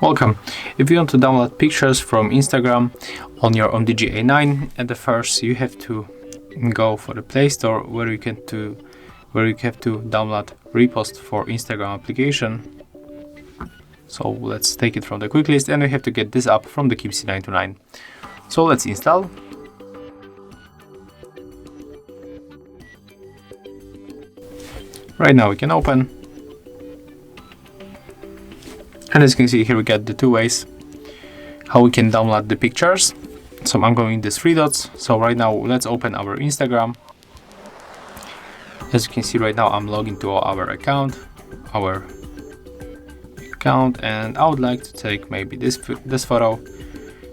Welcome. If you want to download pictures from Instagram on your Umidigi A9, at the first you have to go for the Play Store where you have to download Repost for Instagram application. So let's take it from the quick list, and we have to get this app from the C929. So let's install. Right now we can open. And as you can see here, we got the two ways how we can download the pictures. So I'm going these three dots. So right now let's open our Instagram. As you can see right now, I'm logged into our account, and I would like to take maybe this photo.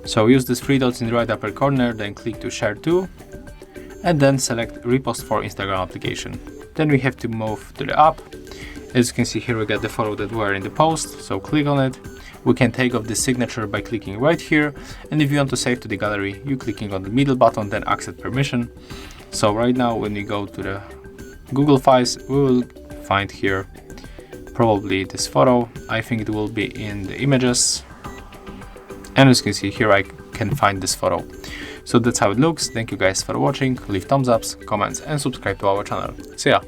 So use these three dots in the right upper corner, then click to share to, and then select Repost for Instagram application. Then we have to move to the app. As you can see here, we got the photo that were in the post, so click on it. We can take off the signature by clicking right here, and if you want to save to the gallery, you clicking on the middle button, then accept permission. So right now when we go to the Google Files, we will find here probably this photo. I think it will be in the images, and as you can see here, I can find this photo. So that's how it looks. Thank you guys for watching. Leave thumbs ups, comments, and subscribe to our channel. See ya!